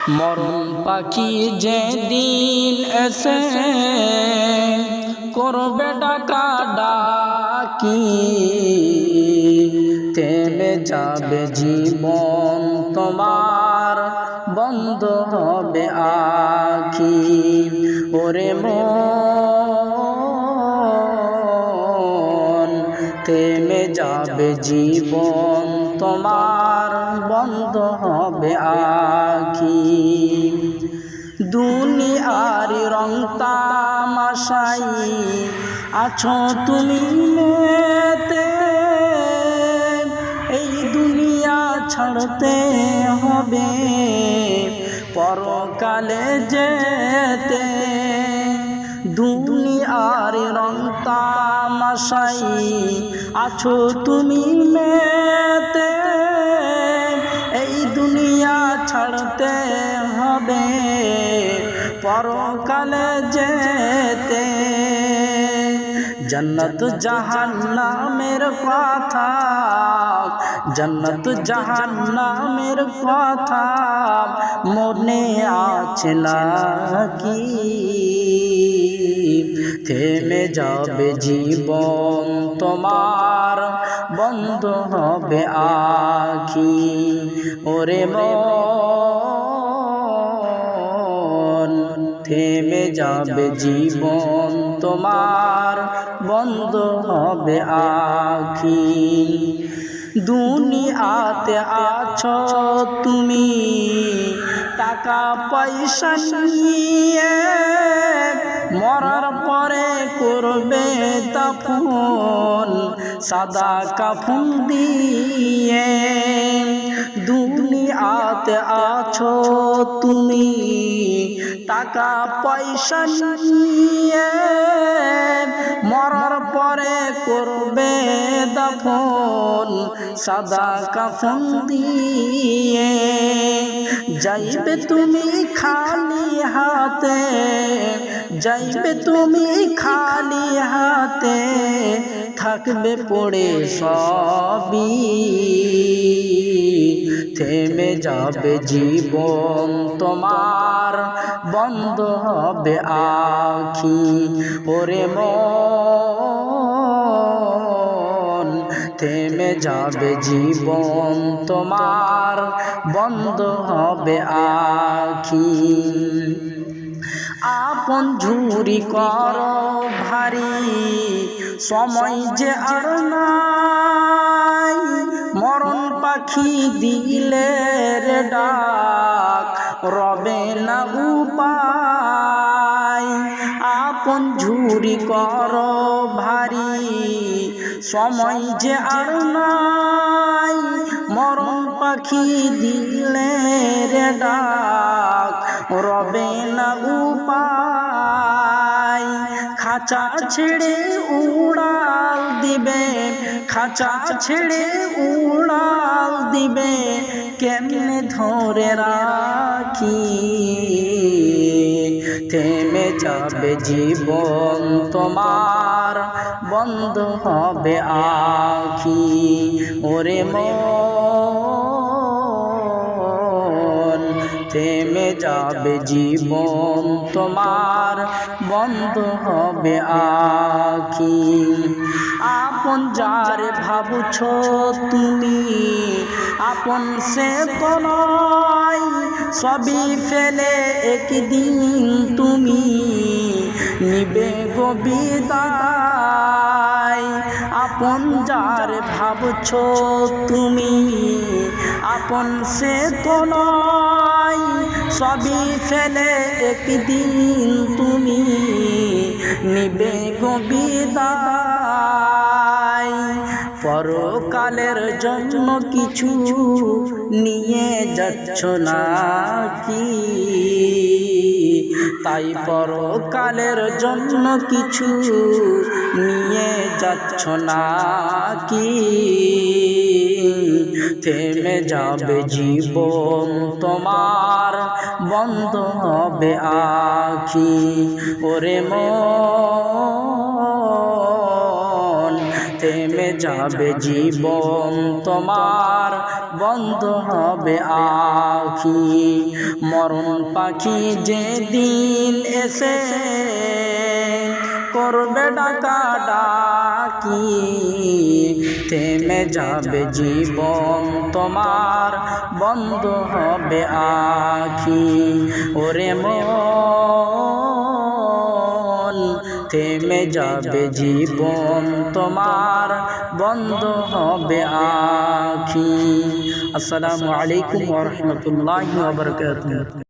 মরণ পাখি যেদিন এসে করবে ডাকা ডাকি, থেমে যাবে জীবন তোমার, বন্ধ হবে আখি। ওরে মন, থেমে যাবে জীবন তোমার, বন্ধ হবে আখি। দুনিয়ার রং তামাশাই আছো তুমি মেতে, এই দুনিয়া ছাড়তে হবে পরকালে যেতে। দুনিয়ার রং তামাশাই আছো তুমি মেতে, এই দুনিয়া ছাড়তে হবে পরকালে যেতে। জন্নত জাহান্নামের কথা, জন্নত জাহান্নামের কথা মনে আছে নাকি? থেমে যাবে জীবন তোমার, বন্ধ হবে আখি। ওরে মন, থেমে যাবে জীবন তোমার, বন্ধ হবে আখি। দুনিয়াতে আছো তুমি টাকা পয়সা নিয়ে, মরার পরে করবে দাফন সাদা কাফন দিয়ে। দুনিয়াতে আছো তুমি টাকা পয়সা নিয়ে, মরার পরে করবে দাফন সাদা কাফন দিয়ে। যাইবে তুমি খালি হাতে, যাইবে তুমি খালি হাতে, থাকবে পড়ে সবই। থেমে যাবে জীবন তোমার, বন্ধ হবে আখি। ওরে মন, থেমে যাবে জীবন তোমার, বন্ধ হবে আখি। আপন ঝুরি করো ভারী, সময় যে আর নাই। মরণ পাখি দিলে রে ডাক, রবে না উপায়। আপন ঝুরি করো ভারী, সময় যে আর নাই। মরণ পাখি দিলে রে ডাক, রবে না উপায়। খাঁচা ছেড়ে উড়াল দিবে, খাঁচা ছেড়ে উড়াল দিবে, কেমনে ধরে রাখি? থেমে যাবে জীবন তোমার, বন্ধ হবে আখি। ওরে মন, থেমে যাবে জীবন তোমার, বন্ধ হবে আখি। আপন যারে ভাবছো তুমি, আপন সে তো নয়। সবই ফেলে একদিন তুমি নিবে গো বিদায়। আপন যারে ভাবছো তুমি, আপন সে তো নয়। সবই ফেলে একদিন তুমি নিবে গো বিদায়। পরকালের জন্য কিছু নিয়ে যাচ্ছ নাকি? তাই পরকালের জন্য কিছু নিয়ে যাচ্ছ নাকি? থেমে যাবে জীবন তোমার, বন্ধ হবে আখি। ওরে মন, থেমে যাবে জীবন তোমার বন্ধ হবে আখি মরণ পাখি যেদিন এসে করবে ডাকা ডাকি থেমে যাবে জীবন তোমার বন্ধ হবে আখি ওরে মন থেমে যাবে জীবন তোমার বন্ধ হবে আখি। আসসালামু আলাইকুম ওয়া রাহমাতুল্লাহি ওয়া বারাকাতুহু।